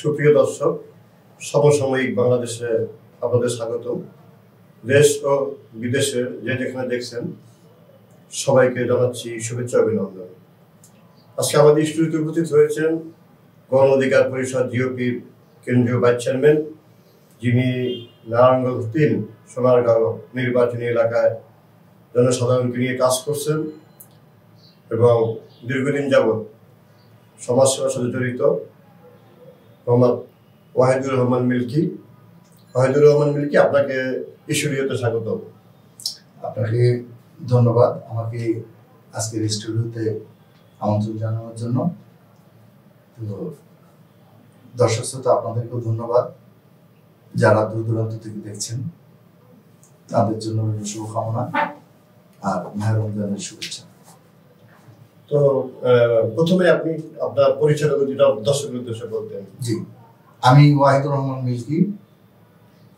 সুপ্রিয় দর্শক, সমসাময়িক বাংলাদেশে আপনাদের স্বাগতম। দেশ ও বিদেশের যে যেখানে দেখছেন সবাইকে জানাচ্ছি শুভেচ্ছা অভিনন্দন। আজকে আমাদের স্টুডিওতে উপস্থিত হয়েছেন গণ অধিকার পরিষদ জিওপির কেন্দ্রীয় ভাইস চেয়ারম্যান, যিনি নারায়ণগঞ্জ ৩ সোনারগাঁও নির্বাচনী এলাকায় জনসাধারণকে নিয়ে কাজ করছেন এবং দীর্ঘদিন যাবৎ সমাজসেবার সাথে জড়িত মোহাম্মদ ওয়াহিদুর রহমান মিল্কি। ওয়াহিদুর রহমান মিল্কি, আপনাকে স্টুডিওতে স্বাগত। আপনাকে ধন্যবাদ আমাকে আজকের স্টুডিওতে আমন্ত্রণ জানানোর জন্য। তো দর্শক শ্রোতা, আপনাদেরকেও ধন্যবাদ। যারা দূর দূরান্ত থেকে দেখছেন তাদের জন্য শুভকামনা আর মাহে রমজানের শুভেচ্ছা। তো প্রথমে আপনি আপনার পরিচয় যেটা দর্শকের উদ্দেশ্যে বলতেন। জি, আমি ওয়াহিদুর রহমান মিল্কি।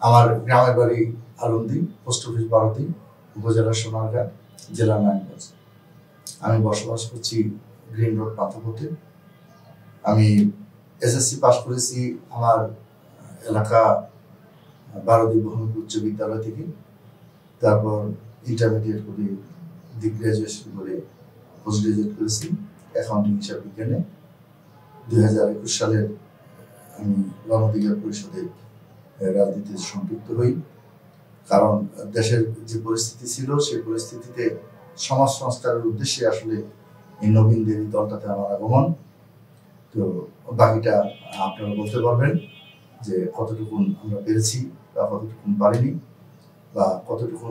আমার গ্রামের বাড়ি আলন্দি, পোস্ট অফিস বারোতি, উপজেলা সোনারগাঁ, জেলা নারায়ণগঞ্জ। আমি বসবাস করছি গ্রিন রোড পাথরপথে। আমি এসএসসি পাস করেছি আমার এলাকা বারোদি বহুমুখী উচ্চ বিদ্যালয় থেকে। তারপর ইন্টারমিডিয়েট করে গ্রাজুয়েশন করে পোস্ট গ্রাজুয়েট করেছি অ্যাকাউন্টিং হিসাব বিজ্ঞানে। 2021 সালের আমি গণ অধিকার পরিষদের রাজনীতিতে সম্পৃক্ত হই। কারণ দেশের যে পরিস্থিতি ছিল সেই পরিস্থিতিতে সমাজ সংস্কারের উদ্দেশ্যে আসলে এই নবীনদের এই দলটাতে আমার আগমন। তো বাকিটা আপনারা বলতে পারবেন যে কতটুকু আমরা পেরেছি বা কতটুকু পারিনি বা কতটুকু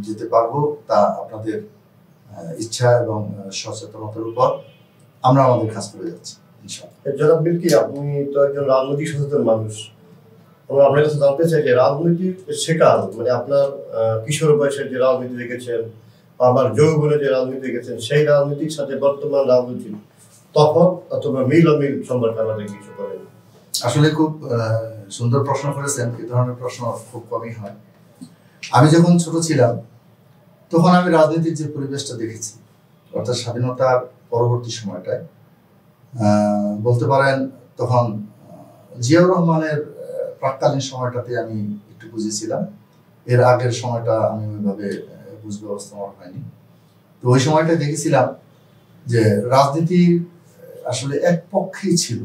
যেতে পারবো, তা আপনাদের ইচ্ছা এবং সচেতনতার উপর আমরা আমাদের কাজ করে যাচ্ছি ইনশাআল্লাহ। জনাব মিল্কি, আপনি তো একজন রাজনৈতিক সচেতন মানুষ। আমরা আপনার কাছে জানতে চাই যে রাজনীতির শেখার মানে আপনার কিশোর বয়সের যে রাজনীতি দেখেছেন, আবার যৌবনে যে রাজনীতি দেখেছেন, সেই রাজনীতির সাথে বর্তমান রাজনীতি তফাৎ অথবা মিল অমিল সম্পর্কে আমাদের কিছু বলেন। আসলে খুব সুন্দর প্রশ্ন করেছেন। এই ধরনের প্রশ্ন খুব কমই হয়। আমি যখন ছোট ছিলাম তখন আমি রাজনীতির যে পরিবেশটা দেখেছি, অর্থাৎ স্বাধীনতার পরবর্তী সময়টায় বলতে পারেন, তখন জিয়াউর রহমানের প্রাক্কালীন সময়টাতে আমি একটু বুঝেছিলাম। এর আগের সময়টা আমি ওইভাবে বুঝতে ব্যবস্থা আমার হয়নি। তো ওই সময়টা দেখেছিলাম যে রাজনীতি আসলে এক পক্ষেই ছিল।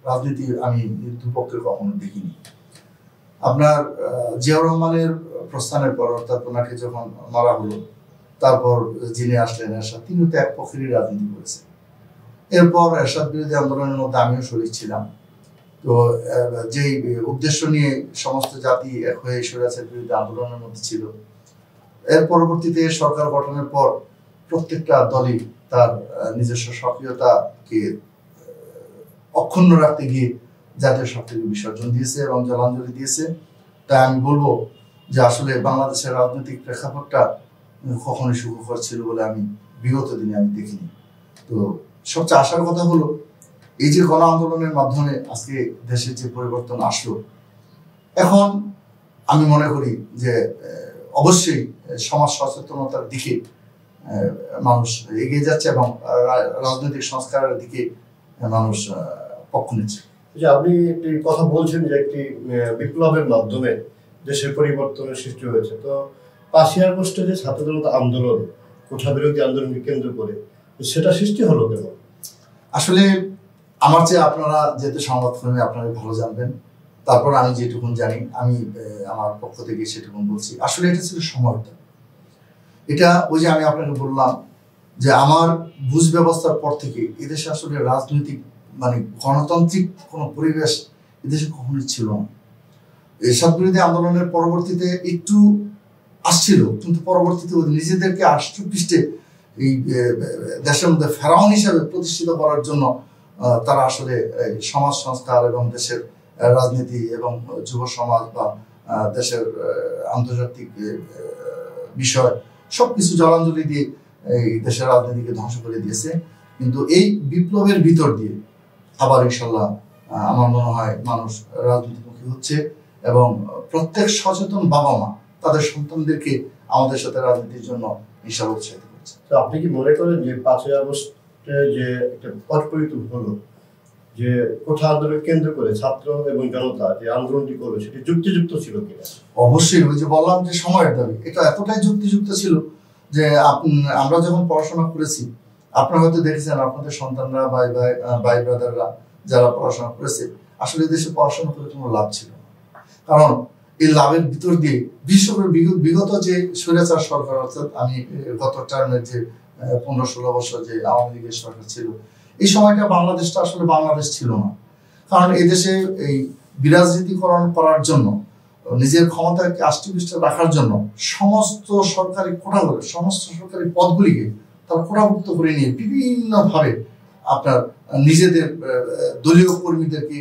রাজনীতি আমি দুপক্ষের কখনো দেখিনি। আপনার জিয়াউর রহমানের প্রস্থানের পর, অর্থাৎ ওনাকে যখন মারা হলো, তারপর যিনি আসলেন এরশাদ, তিনি তো এক পক্ষেরই রাজনীতি করেছেন। এরপর এরশাদ বিরোধী আন্দোলনের মধ্যে আমিও শরীক ছিলাম। তো যেই উদ্দেশ্য নিয়ে সমস্ত জাতি এক হয়ে স্বৈরাচার বিরোধী আন্দোলনের মধ্যে ছিল, এর পরবর্তীতে সরকার গঠনের পর প্রত্যেকটা দলই তার নিজস্ব সক্রিয়তাকে অক্ষুণ্ণ রাখতে গিয়ে জাতীয় স্বার্থকে বিসর্জন দিয়েছে এবং জলাঞ্জলি দিয়েছে। তাই আমি বলবো যে আসলে বাংলাদেশের রাজনৈতিক প্রেক্ষাপটটা কখনোই সুখকর ছিল বলে আমি বিগত দিনে আমি দেখিনি। তো সবচেয়ে আশার কথা হলো, এই যে গণ আন্দোলনের মাধ্যমে আজকে দেশের যে পরিবর্তন আসলো, এখন আমি মনে করি যে অবশ্যই সমাজ সচেতনতার দিকে মানুষ এগিয়ে যাচ্ছে এবং রাজনৈতিক সংস্কারের দিকে মানুষ পক্ষ নিচ্ছে। আপনি একটি কথা বলছেন যে একটি বিপ্লবের মাধ্যমে দেশের পরিবর্তনের সৃষ্টি হয়েছে। তো 5ই আগস্টে যে ছাত্র জনতা আন্দোলন, কোঠা বিরোধী আন্দোলনকে কেন্দ্র করে, সেটা সৃষ্টি হলো কেন? আসলে আমার চেয়ে আপনারা যেহেতু সংবাদকর্মী, আপনারা ভালো জানবেন। তারপর আমি যেটুকুন জানি আমি আমার পক্ষ থেকে সেটুকুন বলছি। আসলে এটা ছিল সময়টা। এটা ওই যে আমি আপনাকে বললাম যে আমার বুঝ ব্যবস্থার পর থেকে এদেশে আসলে রাজনৈতিক মানে গণতান্ত্রিক কোনো পরিবেশ এদেশে কখনোই ছিল না। এরশাদ বিরোধী আন্দোলনের পরবর্তীতে একটু আসছিল, কিন্তু পরবর্তীতে নিজেদেরকে আষ্টপৃষ্টে এই দেশের মধ্যে ফেরাউন হিসাবে প্রতিষ্ঠিত করার জন্য তারা আসলে সমাজ সংস্কার এবং দেশের রাজনীতি এবং যুব সমাজ বা দেশের আন্তর্জাতিক বিষয় সবকিছু জলাঞ্জলি দিয়ে এই দেশের রাজনীতিকে ধ্বংস করে দিয়েছে। কিন্তু এই বিপ্লবের ভিতর দিয়ে আবার ইনশাল্লাহ আমার মনে হয় মানুষ রাজনীতিমুখী হচ্ছে এবং প্রত্যেক সচেতন বাবা মা তাদের সন্তানদেরকে আমাদের সাথে রাজনীতির জন্য ইনশাল্লাহ উৎসাহিত করছে। তো আপনি কি মনে করেন যে 5ই আগস্টে যে একটা পট পরিবর্তন হলো, যে কোঠা আন্দোলন কেন্দ্র করে ছাত্র এবং জনতা যে আন্দোলনটি করবে সেটি যুক্তিযুক্ত ছিল কিনা? অবশ্যই, ওই যে বললাম যে সময়ের দাবি, এটা এতটাই যুক্তিযুক্ত ছিল যে আমরা যখন পড়াশোনা করেছি, আপনারা হয়তো দেখেছেন আপনাদের সন্তানরা ভাই ব্রাদাররা যারা পড়াশোনা করেছে, আসলে দেশে পড়াশোনা করে কোনো লাভ ছিল না। কারণ এই লাভের ভিতর দিয়ে বিশেষ করে বিগত যে স্বৈরাচার সরকার, অর্থাৎ আমি গত টার্মের যে 15-16 বছর যে আওয়ামী লীগের সরকার ছিল, এই সময়টা বাংলাদেশটা আসলে বাংলাদেশ ছিল না। কারণ এই দেশে এই বিরাজনীতিকরণ করার জন্য, নিজের ক্ষমতাকে আষ্টিপৃষ্ট রাখার জন্য সমস্ত সরকারি কোটাগুলো, সমস্ত সরকারি পদগুলিকে তারা কোটাভুক্ত করে নিয়ে বিভিন্নভাবে আপনার নিজেদের দলীয় কর্মীদেরকে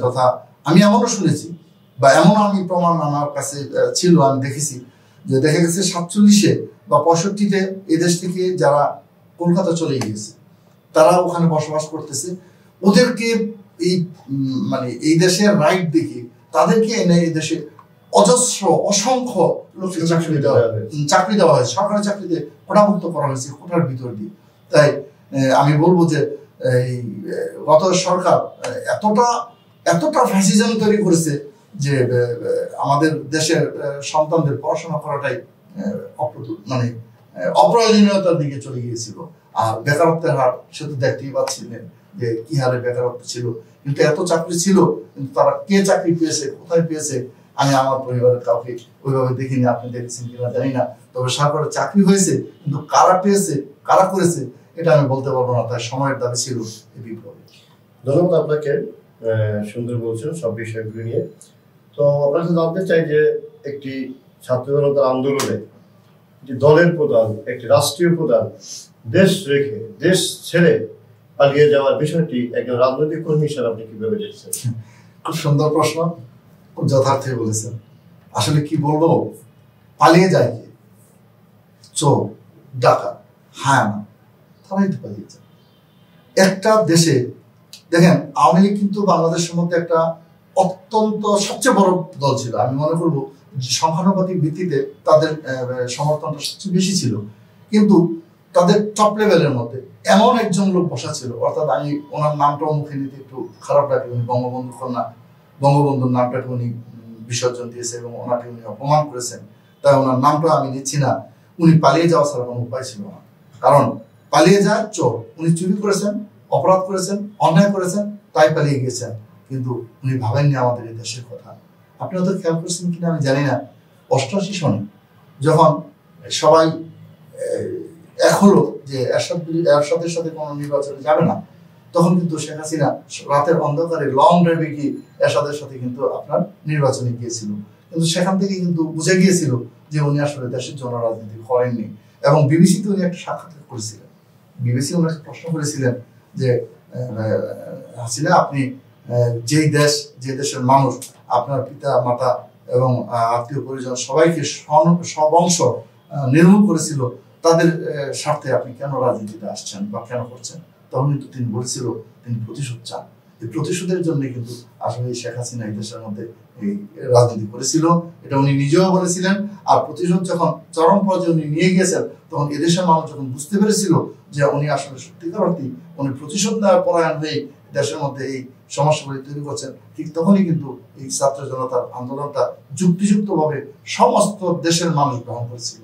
তথা আমি এমনও শুনেছি বা এমন আমি প্রমাণ আমার কাছে ছিল, আমি দেখেছি যে দেখা গেছে 47-এ বা 65-তে এদেশ থেকে যারা কলকাতা চলে গিয়েছে, তারা ওখানে বসবাস করতেছে, ওদেরকে এই মানে এই দেশের রাইট দেখে তাদেরকে এনে এই দেশে অজস্র অসংখ্য লোককে চাকরি দেওয়া হয়, সরকারি চাকরিতে কোটাভুক্ত করা হয়েছে কোটার ভিতর দিয়ে। তাই আমি বলবো যে এই গত সরকার এতটা ফ্যাসিজম তৈরি করেছে যে আমাদের দেশের সন্তানদের পড়াশোনা করাটাই মানে অপ্রয়োজনীয়তার দিকে চলে গিয়েছিল। আর বেকারত্বের হার সে তো দেখতেই পাচ্ছিলেন যে কি হারে বেকারত্ব ছিল। কিন্তু এত চাকরি ছিল, কিন্তু তারা কে চাকরি পেয়েছে, কোথায় পেয়েছে, আমি আমার পরিবারের কাউকে ওইভাবে দেখিনি। আপনি দেখেছেন কিনা জানি না, তবে সরকারের চাকরি হয়েছে, কিন্তু কারা পেয়েছে, কারা করেছে, এটা আমি বলতে পারবো না। তাই সময়ের দাবি ছিল এই বিপ্লবে। ধন্যবাদ আপনাকে, সুন্দর বলছেন সব বিষয়গুলো নিয়ে। তো আপনার কাছে জানতে চাই যে একটি ছাত্র জনতার আন্দোলনে যে দলের প্রধান, একটি রাষ্ট্রীয় প্রধান দেশ রেখে, দেশ ছেড়ে পালিয়ে যাওয়ার বিষয়টি একজন রাজনৈতিক কর্মী হিসেবে আপনি কিভাবে দেখছেন? খুব সুন্দর প্রশ্ন, খুব যথার্থই বলেছেন। আসলে কি বলবো, পালিয়ে যায় কে? চোর, ডাকাত, হায়ানা, তারাই তো পালিয়ে যায়। একটা দেশে দেখেন, আওয়ামী লীগ কিন্তু বাংলাদেশের মধ্যে একটা অত্যন্ত সবচেয়ে বড় দল ছিল। আমি মনে করবো সংখ্যানুপাতিক ভিত্তিতে তাদের সমর্থনটা সবচেয়ে বেশি ছিল, কিন্তু তাদের টপ লেভেলের মধ্যে এমন একজন লোক বসা ছিল, অর্থাৎ আমি ওনার নামটাও মুখে নিতে একটু খারাপ লাগে, উনি বঙ্গবন্ধু কন্যা, বঙ্গবন্ধুর নামটাকে উনি বিসর্জন দিয়েছে এবং ওনাকে উনি অপমান করেছেন, তাই ওনার নামটা আমি নিচ্ছি না। উনি পালিয়ে যাওয়া ছাড়া কোনো উপায় ছিল না। কারণ পালিয়ে যায় চোর, উনি চুরি করেছেন, অপরাধ করেছেন, অন্যায় করেছেন, তাই পালিয়ে গেছেন। কিন্তু উনি ভাবেননি আমাদের এই দেশের কথা। আপনি হয়তো খেয়াল করছেন কিনা আমি জানি না, 88 সনে যখন সবাই এক হলো যে এরশাদের সাথে কোনো নির্বাচনে যাবে না, তখন কিন্তু শেখ হাসিনা রাতের অন্ধকারে লং ড্রাইভে গিয়ে এরশাদের সাথে কিন্তু আপনার নির্বাচনে গিয়েছিল। কিন্তু সেখান থেকে কিন্তু বুঝে গিয়েছিল যে উনি আসলে দেশের জন্য রাজনীতি করেননি। এবং বিবিসিতে উনি একটা সাক্ষাৎকার করেছিলেন, বিবিসি ওনাকে প্রশ্ন করেছিলেন যে হাসিনা, আপনি যে দেশের মানুষ আপনার পিতা মাতা এবং আত্মীয় পরিজন সবাইকে সব অংশ নির্মূল করেছিল, তাদের স্বার্থে আপনি কেন রাজনীতিতে আসছেন বা কেন করছেন? তখন কিন্তু তিনি বলেছিল তিনি প্রতিশোধ চান। এই প্রতিশোধের জন্য কিন্তু আসলে শেখ হাসিনা এই দেশের মধ্যে এই রাজনীতি করেছিল, এটা উনি নিজেও বলেছিলেন। আর প্রতিশোধ যখন চরম পর্যায়ে উনি নিয়ে গিয়েছেন, তখন এদেশের মানুষ যখন বুঝতে পেরেছিল যে উনি আসলে সত্যিকার অর্থেই উনি প্রতিশোধ নেওয়ার পরায়ণ হয়ে দেশের মধ্যে এই সমস্যাগুলি তৈরি করছেন, ঠিক তখনই কিন্তু এই ছাত্র জনতার আন্দোলনটা যুক্তিযুক্তভাবে সমস্ত দেশের মানুষ গ্রহণ করেছিল।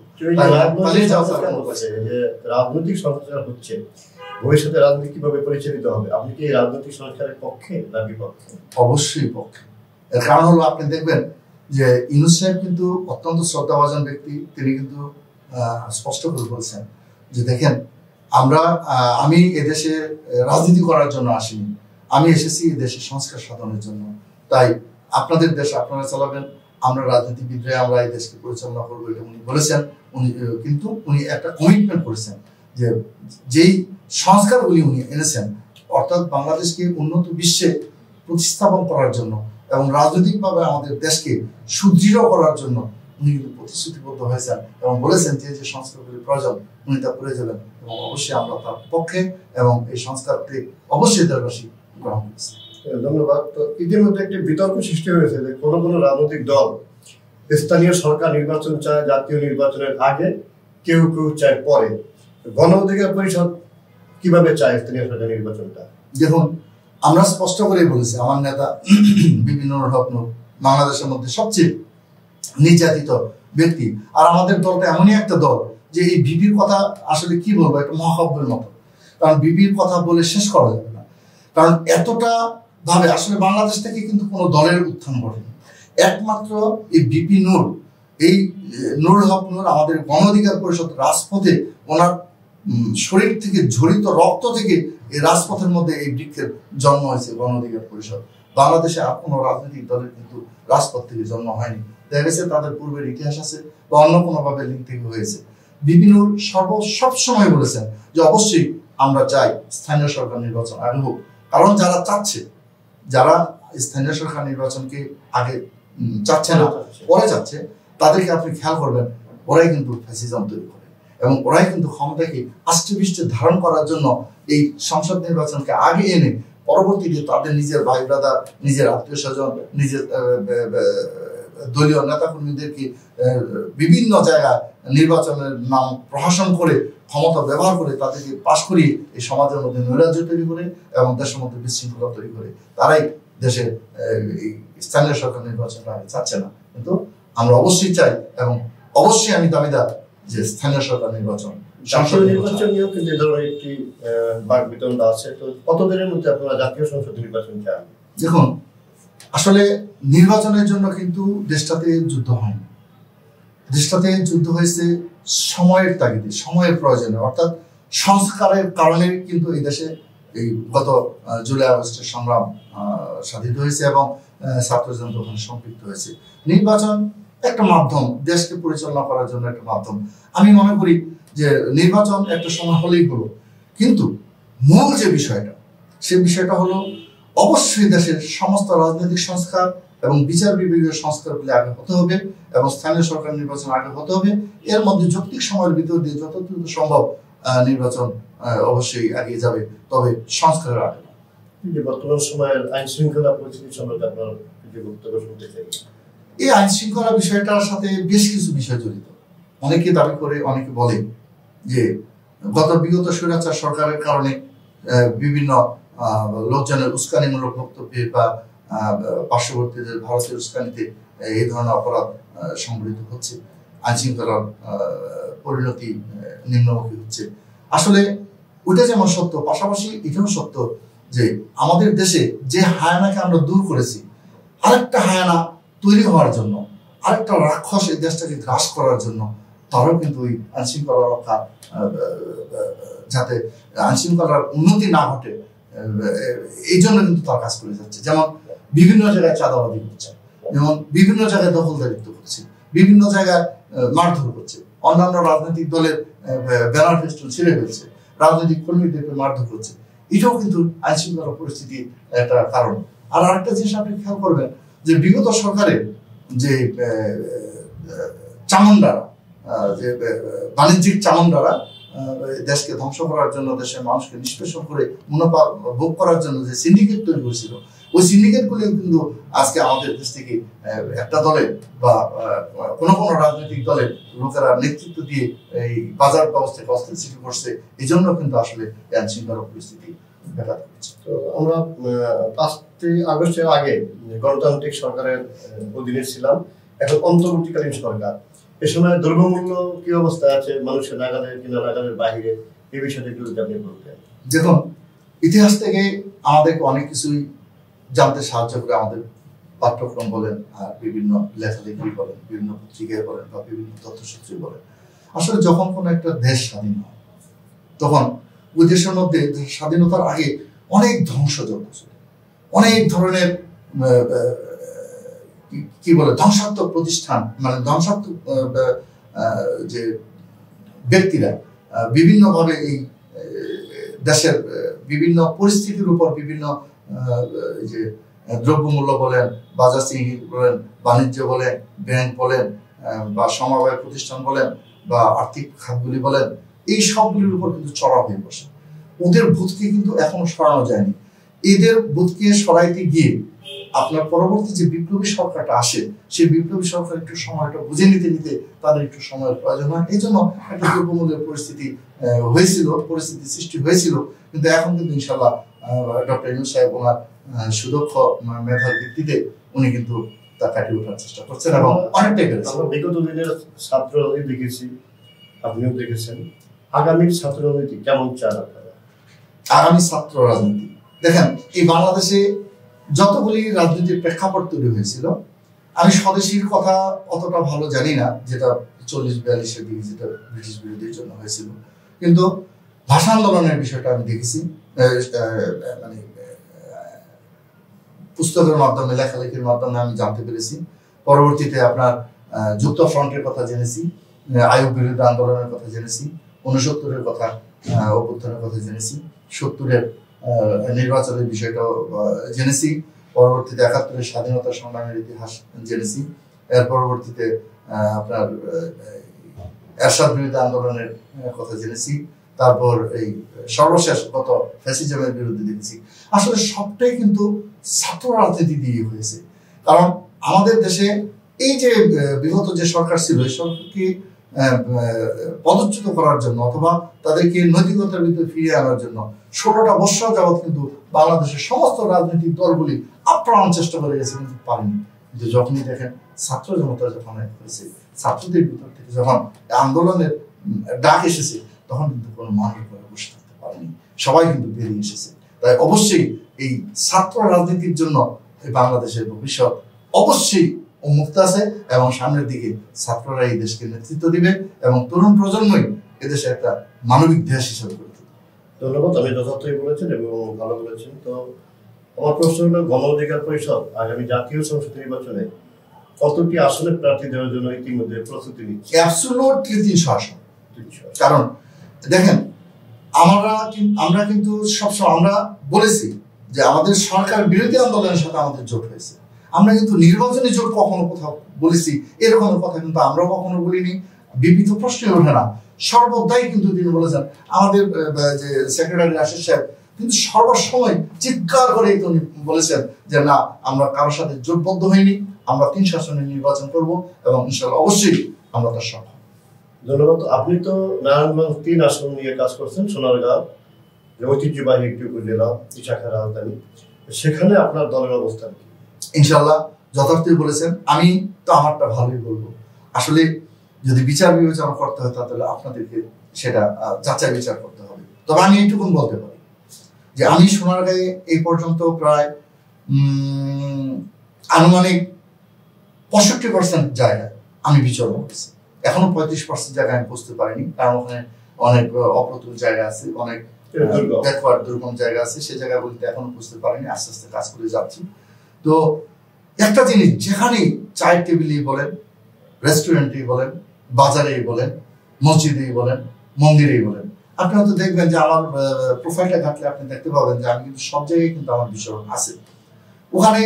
রাজনৈতিক সংস্কার হচ্ছে, ভবিষ্যতে রাজনীতি কিভাবে পরিচালিত হবে, আপনি কি রাজনৈতিক সংস্কারের পক্ষে না বিপক্ষে? অবশ্যই পক্ষে। এর কারণ হলো আপনি দেখবেন যে ইউনূস সাহেব কিন্তু অত্যন্ত শ্রদ্ধাভাজন ব্যক্তি। তিনি কিন্তু স্পষ্ট করে বলছেন যে দেখেন, আমি এদেশে রাজনীতি করার জন্য আসিনি, আমি এসেছি এদেশের সংস্কার সাধনের জন্য। তাই আপনাদের দেশ আপনারা চালাবেন, আমরা রাজনীতিবিদরা আমরা এই দেশকে পরিচালনা করবো, এটা উনি বলেছেন। কিন্তু উনি একটা কমিটমেন্ট করেছেন যে যেই সংস্কারগুলি উনি এনেছেন, অর্থাৎ বাংলাদেশকে উন্নত বিশ্বে প্রতিস্থাপন করার জন্য এবং রাজনৈতিকভাবে আমাদের দেশকে সুদৃঢ় করার জন্য উনি কিন্তু প্রতিশ্রুতিবদ্ধ হয়েছেন এবং বলেছেন যে যে সংস্কারগুলি প্রয়োজন উনি তা করে যাবেন। এবং অবশ্যই আমরা তার পক্ষে এবং এই সংস্কারকে অবশ্যই দেশবাসী গ্রহণ করেছে। ধন্যবাদ। তো ইতিমধ্যে একটি বিতর্ক সৃষ্টি হয়েছে যে কোনো কোনো রাজনৈতিক দল স্থানীয় সরকার নির্বাচন চায় জাতীয় নির্বাচনের আগে, কেউ কেউ চায় পরে। গণ অধিকার পরিষদ কিভাবে চায় স্থানীয় সরকার নির্বাচনটা? দেখুন, আমরা স্পষ্ট করে বলেছি, আমার নেতা বিপিন হক নূর বাংলাদেশের মধ্যে সবচেয়ে নির্যাতিত ব্যক্তি। আর আমাদের দলটা এমনই একটা দল যে এই বিপির কথা আসলে কি বলবো, একটা মহাকাব্যের মতো। কারণ বিপির কথা বলে শেষ করা যাবে না, কারণ এতটা ভাবে আসলে বাংলাদেশ থেকে কিন্তু কোনো দলের উত্থান ঘটেনি। একমাত্র এই বিপি নূর, এই নুরুল হক নূর আমাদের গণ অধিকার পরিষদ রাজপথে, ওনার শরীর থেকে ঝরিত রক্ত থেকে এই রাজপথের মধ্যে এই বৃক্ষের জন্ম হয়েছে গণ অধিকার পরিষদ। বাংলাদেশে আর কোনো রাজনৈতিক দলের কিন্তু রাজপথ থেকে জন্ম হয়নি। দেখা গেছে তাদের পূর্বের ইতিহাস আছে বা অন্য কোনোভাবে লিঙ্ক থেকে হয়েছে। বিপি নূর সবসময় বলেছেন যে অবশ্যই আমরা চাই স্থানীয় সরকার নির্বাচন আগে হোক, কারণ যারা চাচ্ছে, যারা স্থানীয় সরকার নির্বাচনকে আগে চাচ্ছে না, পরে চাচ্ছে, তাদেরকে আপনি খেয়াল করবেন, ওরাই কিন্তু ফ্যাসিজম তৈরি করে এবং ওরাই কিন্তু ক্ষমতাকে আষ্টে ধারণ করার জন্য এই সংসদ নির্বাচনকে আগে এনে পরবর্তীতে তাদের নিজের ভাই ব্রাদার, নিজের আত্মীয় স্বজন, নিজের দলীয় নেতাকর্মীদেরকে বিভিন্ন জায়গায় নির্বাচনের নাম প্রহসন করে, ক্ষমতা ব্যবহার করে তাদেরকে পাশ করিয়ে এই সমাজের মধ্যে নৈরাজ্য তৈরি করে এবং দেশের মধ্যে বিশৃঙ্খলা তৈরি করে। তারাই দেশের স্থানীয় সরকার নির্বাচনটা চাচ্ছে না, কিন্তু আমরা অবশ্যই চাই এবং অবশ্যই আমি দাবিদার যে স্থানীয় সরকার নির্বাচন। জাতীয় নির্বাচন নিয়েও কিন্তু এ ধরনের একটি বাকবিতণ্ডা আছে। তো কতদিনের মধ্যে আপনারা জাতীয় সংসদ নির্বাচন চান? দেখুন, আসলে নির্বাচনের জন্য কিন্তু দেশটাতে যুদ্ধ হয়নি, দেশটাতে যুদ্ধ হয়েছে সময়ের তাগিদে, সময়ের প্রয়োজনে, অর্থাৎ সংস্কারের কারণে কিন্তু এই দেশে এই গত জুলাই আগস্টের সংগ্রাম সাধিত হয়েছে এবং ছাত্রজনতা ওখানে সম্পৃক্ত হয়েছে। নির্বাচন একটা মাধ্যম, দেশকে পরিচালনা করার জন্য একটা মাধ্যম। আমি মনে করি যে নির্বাচন একটা সময় হলেই হলো, কিন্তু মূল যে বিষয়টা, সে বিষয়টা হলো অবশ্যই দেশের সমস্ত রাজনৈতিক সংস্কার এবং বিচার বিভাগীয় সংস্কারগুলি আগে হতে হবে এবং স্থানীয় সরকার নির্বাচন আগে হতে হবে। এর মধ্যে যৌক্তিক সময়ের ভিতর দিয়ে যত দ্রুত সম্ভব নির্বাচন অবশ্যই এগিয়ে যাবে, তবে সংস্কারের আগে। বর্তমান সময়ের আইন শৃঙ্খলা পরিস্থিতি সম্পর্কে আপনার কিছু বক্তব্য শুনতে চাই। এই আইন শৃঙ্খলা বিষয়টার সাথে বেশ কিছু বিষয় জড়িত। অনেকে দাবি করে, অনেকে বলে যে বিগত স্বৈরাচার সরকারের কারণে বিভিন্ন লোকজনের উস্কানিমূলক বক্তব্যে বা পার্শ্ববর্তীদের ভারতের উস্কানিতে এই ধরনের অপরাধ সংঘটিত হচ্ছে, আইন শৃঙ্খলার পরিণতি নিম্নমুখী হচ্ছে। আসলে ওইটা যেমন সত্য, পাশাপাশি এটাও সত্য যে আমাদের দেশে যে হায়ানাকে আমরা দূর করেছি, আরেকটা হায়ানা তৈরি হওয়ার জন্য, আরেকটা রাক্ষস এই দেশটাকে গ্রাস করার জন্য, তারাও কিন্তু ওই আইন শৃঙ্খলা রক্ষা, যাতে আইন শৃঙ্খলার উন্নতি না ঘটে, এই জন্য কিন্তু তার কাজ করে যাচ্ছে। যেমন বিভিন্ন জায়গায় চাঁদাবাদি করছে, যেমন বিভিন্ন জায়গায় দখলদারিত্ব করছে, বিভিন্ন জায়গায় মারধর করছে, অন্যান্য রাজনৈতিক দলের ব্যানার ফেস্টুন ছিঁড়ে ফেলছে, রাজনৈতিক কর্মীদেরকে মারধর করছে। এটাও কিন্তু আইন শৃঙ্খলা পরিস্থিতির একটা কারণ। আর আরেকটা জিনিস আপনি খেয়াল করবেন যে বিগত সরকারের যে চামুন্ডারা, যে বাণিজ্যিক চামুন্ডারা দেশকে ধ্বংস করার জন্য, দেশের মানুষকে নিষ্পেষণ করে মুনাফা ভোগ করার জন্য যে সিন্ডিকেট তৈরি করেছিল, ওই সিন্ডিকেটগুলি কিন্তু আজকে আমাদের দেশ থেকে একটা দলের বা কোনো রাজনৈতিক দলের লোকেরা নেতৃত্ব দিয়ে এই বাজার ব্যবস্থাকে অস্থিতিশীল করছে। এই জন্য কিন্তু আসলে আইন শৃঙ্খলা পরিস্থিতি ব্যাঘাত ঘটছে। তো আমরা 5ই আগস্টের আগে গণতান্ত্রিক সরকারের অধীনে ছিলাম, এখন অন্তর্বর্তীকালীন সরকার। এ সময় দ্রব্যমূল্য কি অবস্থা আছে, মানুষের নাগালের কিনা নাগালের বাইরে, এই বিষয়টা একটু আপনি বলতেন। দেখুন, ইতিহাস থেকে আমাদেরকে অনেক কিছুই জানতে সাহায্য করে আমাদের পাঠ্যক্রম বলেন, আর বিভিন্ন লেখালেখি বলেন, বিভিন্ন পত্রিকায় বলেন বা বিভিন্ন তথ্যসূত্রে বলেন। আসলে যখন কোনো একটা দেশ স্বাধীন হয়, তখন ওই দেশের মধ্যে স্বাধীনতার আগে অনেক ধ্বংসযজ্ঞ ছিল, অনেক ধরনের কি বলে ধ্বংসাত্মক প্রতিষ্ঠান, মানে ধ্বংসাত্মক যে ব্যক্তিরা বিভিন্নভাবে এই দেশের বিভিন্ন পরিস্থিতির উপর বিভিন্ন যে দ্রব্যমূল্য বলেন, বাজার চিংড়ি বলেন, বাণিজ্য বলেন, ব্যাংক বলেন বা সমবায় প্রতিষ্ঠান বলেন বা আর্থিক খাতগুলি বলেন, এই সবগুলির উপর কিন্তু চড়া হয়ে বসে। ওদের ভূতকে কিন্তু এখনো সরানো যায়নি। এদের ভূতকে সরাইতে গিয়ে আপনার পরবর্তী যে বিপ্লবী সরকারটা আসে, সেই বিপ্লবী সরকার একটু সময়টা বুঝে নিতে তাদের একটু সময়ের প্রয়োজন হয়। এই জন্য একটা দ্রব্যমূল্যের পরিস্থিতি সৃষ্টি হয়েছিল, কিন্তু এখন কিন্তু ইনশাল্লাহ ডক্টর ইউনূস সাহেব ওনার সুদক্ষ মেধার ভিত্তিতে উনি কিন্তু তা কাটিয়ে ওঠার চেষ্টা করছেন এবং অনেকটাই পেরেছেন। আমরা বিগত দিনের ছাত্র দেখেছি, আপনিও দেখেছেন, আগামীর ছাত্র রাজনীতি কেমন চান আপনারা? আগামী ছাত্র রাজনীতি দেখেন, এই বাংলাদেশে যতগুলি রাজনীতির প্রেক্ষাপট তৈরি হয়েছিল, আমি স্বদেশীর কথা অতটা ভালো জানি না, যেটা 40-42-এর দিকে যেটা ব্রিটিশ বিরোধীর জন্য হয়েছিল, কিন্তু ভাষা আন্দোলনের বিষয়টা আমি দেখেছি, মানে পুস্তকের মাধ্যমে, লেখালেখির মাধ্যমে আমি জানতে পেরেছি। পরবর্তীতে আপনার যুক্ত ফ্রন্টের কথা জেনেছি, আইয়ুব বিরোধী আন্দোলনের কথা জেনেছি, 69-এর কথা, অভ্যুত্থানের কথা জেনেছি, 70-এর নির্বাচনের বিষয়টাও জেনেছি, পরবর্তীতে 71-এর স্বাধীনতা সংগ্রামের ইতিহাস জেনেছি, এর পরবর্তীতে আপনার এরশাদ বিরোধী আন্দোলনের কথা জেনেছি, তারপর এই সর্বশেষ গত ফ্যাসিজমের বিরুদ্ধে দেখেছি। আসলে সবটাই কিন্তু ছাত্র রাজনীতি দিয়ে হয়েছে। কারণ আমাদের দেশে এই যে বিগত যে সরকার ছিল, এই সরকারকে পদচ্যুত করার জন্য অথবা তাদেরকে নৈতিকতার ভিতরে ফিরিয়ে আনার জন্য 16টা বৎসর যাবৎ কিন্তু বাংলাদেশের সমস্ত রাজনৈতিক দলগুলি আপ্রাণ চেষ্টা করে গেছে, কিন্তু পারেনি। কিন্তু যখনই দেখেন ছাত্র জনতা যখন হয়েছে, ছাত্রদের ভিতর থেকে যখন আন্দোলনের ডাক এসেছে, তখন কিন্তু কোনো মানুষ ঘরে বসে থাকতে পারেনি, সবাই কিন্তু বেরিয়ে এসেছে। তাই অবশ্যই এই ছাত্র রাজনীতির জন্য এই বাংলাদেশের ভবিষ্যৎ অবশ্যই উন্মুক্ত আছে এবং সামনের দিকে ছাত্ররা এই দেশকে নেতৃত্ব দিবে এবং তরুণ প্রজন্মই এদেশে একটা মানবিক দেশ হিসেবে গড়ে তুলবে। ধন্যবাদ, আপনি যথার্থই বলেছেন এবং ভালো বলেছেন। তো আমার প্রশ্ন হলো, গণ অধিকার পরিষদ আগামী জাতীয় সংসদ নির্বাচনে কতটি আসনে প্রার্থী দেওয়ার জন্য ইতিমধ্যে প্রস্তুতি নিচ্ছে? অ্যাবসলিউটলি 300 আসন। কারণ দেখেন, আমরা কিন্তু সবসময় আমরা বলেছি যে আমাদের সরকার বিরোধী আন্দোলনের সাথে আমাদের জোট হয়েছে। আমরা কিন্তু নির্বাচনী জোট কখনো কোথাও বলেছি এরকম কথা কিন্তু আমরাও কখনো বলিনি, বিবিধ প্রশ্নই ওঠে না। সর্বদাই কিন্তু তিনি বলেছেন, আমাদের যে সেক্রেটারি আশিস সাহেব কিন্তু সর্বসময় চিৎকার করে তিনি বলেছেন যে না, আমরা কারোর সাথে জোটবদ্ধ হইনি, আমরা 3 আসনে নির্বাচন করব এবং ইনশাআল্লাহ অবশ্যই আমরা তার সক্ষম। ধন্যবাদ। আপনি তো নারায়ণগঞ্জ 3 আসন নিয়ে কাজ করছেন, সোনারগাঁও ঐতিহ্যবাহী একটি উপজেলা, শাখার রাজধানী, সেখানে আপনার দলের অবস্থান কি? ইনশাআল্লাহ যথার্থই বলেছেন। আমি তো আমারটা ভালোই বলবো। আসলে যদি বিচার বিবেচনা করতে হয় তাহলে আপনাদেরকে সেটা যাচাই বিচার করতে হবে। তবে আমি এইটুকুন বলতে পারি যে আমি সোনারগাঁয়ে এই পর্যন্ত প্রায় আনুমানিক 65% জায়গায় আমি বিচরণ করেছি। এখনো 35% জায়গায় আমি বুঝতে পারিনি, কারণ ওখানে অনেক অপ্রতুল জায়গা আছে, অনেক দুর্গম জায়গা আছে, সেই জায়গাগুলিতে এখনো বুঝতে পারিনি। আস্তে আস্তে কাজ করে যাচ্ছি। তো একটা জিনিস, যেখানেই চায়ের টেবিলেই বলেন, রেস্টুরেন্টেই বলেন, বাজারেই বলেন, মসজিদেই বলেন, মন্দিরেই বলেন, আপনি হয়তো দেখবেন যে আমার প্রোফাইলটা ঘাটলে আপনি দেখতে পাবেন যে আমি কিন্তু সব জায়গায় কিন্তু আমার বিচরণ আছে। ওখানে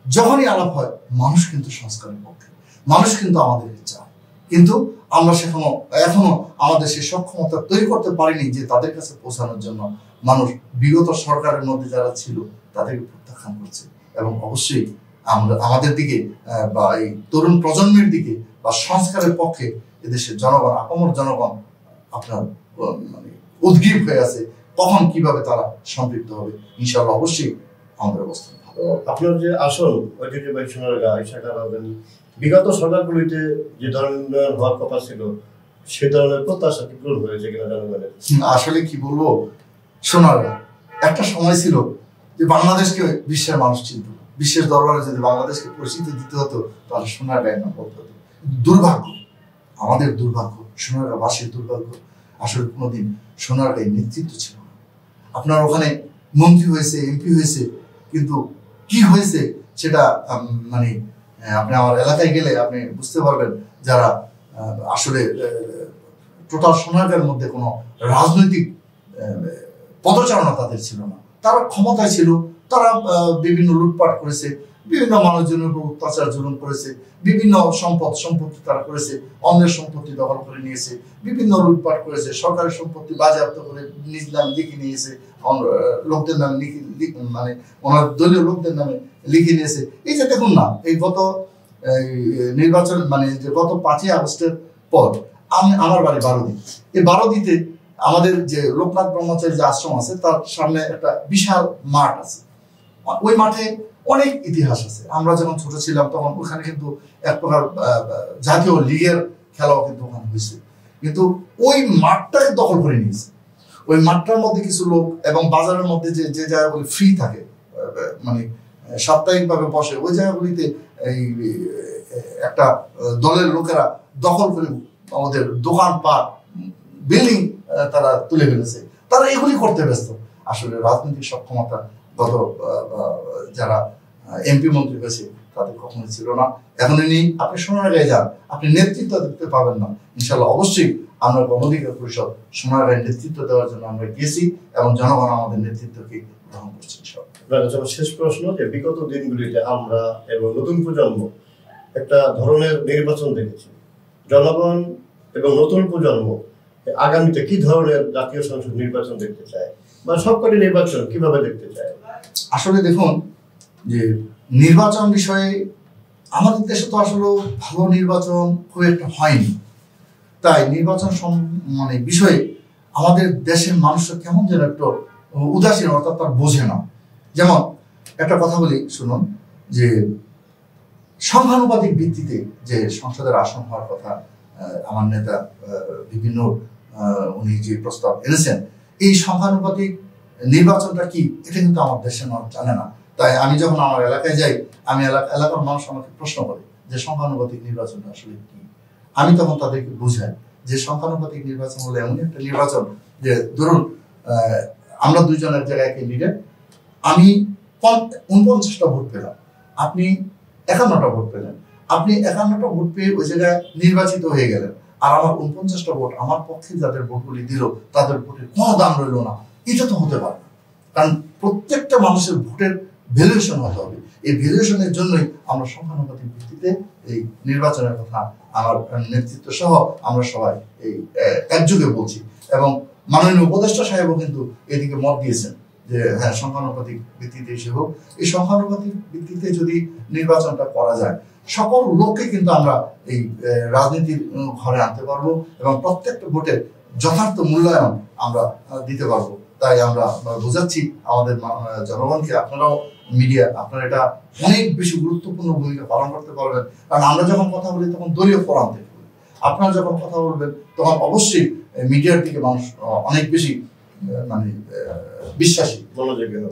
যখনই আলাপ হয়, মানুষ কিন্তু সংস্কারের পক্ষে, মানুষ কিন্তু আমাদেরকে চায়, কিন্তু আমরা এখনো আমাদের সেই সক্ষমতা তৈরি করতে পারিনি যে তাদের কাছে পৌঁছানোর জন্য মানুষ বিগত সরকারের মধ্যে যারা ছিল তাদেরকে প্রত্যাখ্যান করছে। এবং অবশ্যই আমরা আমাদের দিকে বা এই তরুণ প্রজন্মের দিকে বা সংস্কারের পক্ষে এদেশের জনগণ, আপামর জনগণ আপনার মানে উদ্গ্রীব হয়ে আছে, কখন কিভাবে তারা সম্পৃক্ত হবে। ইনশাআল্লাহ অবশ্যই আমাদের অবস্থান ভালো। আপনার যে আসল ঐতিহ্যবাহী সোনারগাঁও শাখার রাজধানী, বিগত সরকারগুলিতে যে ধরনের উন্নয়ন হওয়ার কথা ছিল, সে ধরনের প্রত্যাশা কি পূরণ হয়েছে কিনা জনগণের? আসলে কি বলবো, সোনারগাঁও একটা সময় ছিল যে বাংলাদেশকে বিশ্বের মানুষ চিনত, বিশ্বের দরবারে যদি বাংলাদেশকে পরিচিতি দিতে হতো তাহলে সোনারগাঁয়ের নাম বলতে হতো। দুর্ভাগ্য, আমাদের দুর্ভাগ্য, সোনারগাঁওবাসীর দুর্ভাগ্য, আসলে কোনোদিন সোনারগাঁয়ের নেতৃত্ব ছিল না। আপনার ওখানে মন্ত্রী হয়েছে, এমপি হয়েছে, কিন্তু কি হয়েছে সেটা মানে আপনি আমার এলাকায় গেলে আপনি বুঝতে পারবেন, যারা আসলে টোটাল সোনারগাঁয়ের মধ্যে কোনো রাজনৈতিক পদচারণা তাদের ছিল না। তারা ক্ষমতায় ছিল, তারা বিভিন্ন লুটপাট করেছে, বিভিন্ন মানুষজনের উপর অত্যাচার জুলুম করেছে, বিভিন্ন সম্পত্তি তারা করেছে, অন্যের সম্পত্তি দখল করে নিয়েছে, বিভিন্ন লুটপাট করেছে, সরকারি সম্পত্তি বাজেয়াপ্ত করে নিজ নামে লিখে নিয়েছে, লোকদের নামে মানে ওনার দলীয় লোকদের নামে লিখে নিয়েছে। এই যে দেখুন না, এই গত নির্বাচন মানে যে গত 5ই আগস্টের পর আমার বাড়ি বারোদি, এই বারোদিতে আমাদের যে লোকনাথ ব্রহ্মচারী যে আশ্রম আছে তার সামনে একটা বিশাল মাঠ আছে। ওই মাঠে অনেক ইতিহাস আছে। আমরা যখন ছোট ছিলাম তখন ওখানে কিন্তু এক প্রকার জাতীয় লীগের খেলাও কিন্তু ওখানে হয়েছে, কিন্তু ওই মাঠটাকে দখল করে নিয়েছে। ওই মাঠটার মধ্যে কিছু লোক এবং বাজারের মধ্যে যে যে জায়গাগুলি ফ্রি থাকে, মানে সাপ্তাহিকভাবে বসে, ওই জায়গাগুলিতে এই একটা দলের লোকেরা দখল করে আমাদের দোকানপাট বিল্ডিং তারা তুলে ফেলেছে। তারা এগুলি করতে ব্যস্ত। আসলে রাজনৈতিক সক্ষমতা গত যারা এমপি মন্ত্রী হয়েছে তাদের কখনোই ছিল না, এখনই নেই। আপনি সোনারগাঁয়ে যান, আপনি নেতৃত্ব দেখতে পাবেন না। ইনশাল্লাহ অবশ্যই আমরা গণ অধিকার পরিষদ সোনারগাঁয়ে নেতৃত্ব দেওয়ার জন্য আমরা গিয়েছি এবং জনগণ আমাদের নেতৃত্বকে গ্রহণ করছে। শেষ প্রশ্ন, যে বিগত দিনগুলিতে আমরা এবং নতুন প্রজন্ম একটা ধরনের নির্বাচন দেখেছি, জনগণ এবং নতুন প্রজন্ম আগামীতে কি ধরনের জাতীয় সংসদ নির্বাচন দেখতে চায় বা সবকটি নির্বাচন কিভাবে দেখতে চায়? আসলে দেখুন, যে নির্বাচন বিষয়ে আমাদের দেশে তো আসলে ভালো নির্বাচন খুব একটা হয়নি। তাই নির্বাচন মানে বিষয়ে আমাদের দেশের মানুষরা কেমন যেন একটু উদাসীন, অর্থাৎ তার বোঝে না। যেমন একটা কথা বলি, শুনুন, যে সংখ্যানুপাতিক ভিত্তিতে যে সংসদের আসন হওয়ার কথা আমার নেতা বিভিন্ন উনি যে প্রস্তাব এনেছেন, এই সংখ্যানুপাতিক নির্বাচনটা কি এটা কিন্তু আমার দেশের মানুষ জানে না। তাই আমি যখন আমার এলাকায় যাই, আমি এলাকার মানুষ আমাকে প্রশ্ন করে যে সংখ্যানুপাতিক নির্বাচনটা আসলে কি। আমি তখন তাদেরকে বুঝাই যে সংখ্যানুপাতিক নির্বাচন হলো এমন একটা নির্বাচন যে ধরুন আমরা দুইজনের জায়গায় ক্যান্ডিডেট, আমি 49টা ভোট পেলাম, আপনি 51টা ভোট পেলেন, আপনি 51টা ভোট পেয়ে ওই জায়গায় নির্বাচিত হয়ে গেলেন, আর আমার 49টা ভোট, আমার পক্ষে যাদের ভোটগুলি দিল তাদের ভোটের কোনো দাম রইল না। এটা তো হতে পারে না, কারণ প্রত্যেকটা মানুষের ভোটের ভ্যালুয়েশন হতে হবে। এই ভ্যালুয়েশনের জন্যই আমরা সংখ্যানুপাতিক ভিত্তিতে এই নির্বাচনের কথা আমার নেতৃত্ব সহ আমরা সবাই এই একযোগে বলছি। এবং মাননীয় উপদেষ্টা সাহেবও কিন্তু এদিকে মত দিয়েছেন যে হ্যাঁ, সংখ্যানুপাতিক ভিত্তিতে এসে হোক। এই সংখ্যানুপাতিক ভিত্তিতে যদি নির্বাচনটা করা যায়, সকল লোককে কিন্তু আমরা এই রাজনীতির ঘরে আনতে পারবো এবং প্রত্যেকটা ভোটের যথার্থ মূল্যায়ন আমরা দিতে পারবো। তাই আমরা বোঝাচ্ছি আমাদের জনগণকে, আপনারাও মিডিয়া, আপনারা এটা অনেক বেশি গুরুত্বপূর্ণ ভূমিকা পালন করতে পারবেন। কারণ আমরা যখন কথা বলি তখন দলীয় ফোরাম থেকে বলি, আপনারা যখন কথা বলবেন তখন অবশ্যই মিডিয়ার দিকে মানুষ অনেক বেশি মানে বিশ্বাসী,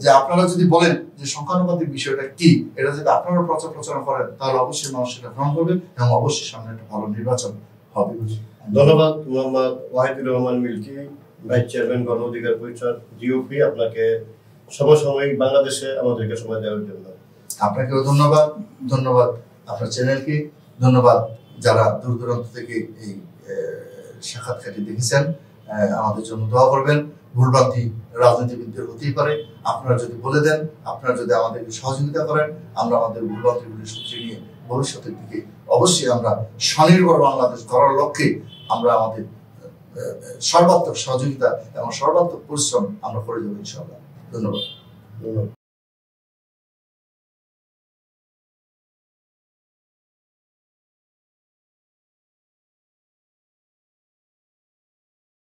যে আপনারা যদি বলেন যে সংখ্যানুপাতিক বিষয়টা কি, এটা যদি আপনারা প্রচার করেন তাহলে অবশ্যই মানুষ সেটা গ্রহণ করবে এবং অবশ্যই সামনে একটা ভালো নির্বাচন হবে। ধন্যবাদ মোহাম্মদ ওয়াহিদুর রহমান মিল্কি, ভাইস চেয়ারম্যান গণ অধিকার পরিষদ জিওপি, আপনাকে সমসাময়িক বাংলাদেশে আমাদেরকে সময় দেওয়ার জন্য। আপনাকেও ধন্যবাদ। ধন্যবাদ আপনার চ্যানেলকে, ধন্যবাদ যারা দূর দূরান্ত থেকে এই সাক্ষাৎকারটি দেখেছেন। আমাদের জন্য দোয়া করবেন। ভুলভ্রান্তি রাজনীতিবিদদের হতেই পারে, আপনারা যদি বলে দেন, আপনারা যদি আমাদেরকে সহযোগিতা করেন, আমরা আমাদের ভুলভ্রান্তিগুলি সূত্রে নিয়ে ভবিষ্যতের দিকে অবশ্যই আমরা স্বনির্ভর বাংলাদেশ গড়ার লক্ষ্যে আমরা আমাদের সর্বাত্মক সহযোগিতা এবং সর্বাত্মক পরিশ্রম আমরা করে দেবো ইনশাআল্লাহ। ধন্যবাদ।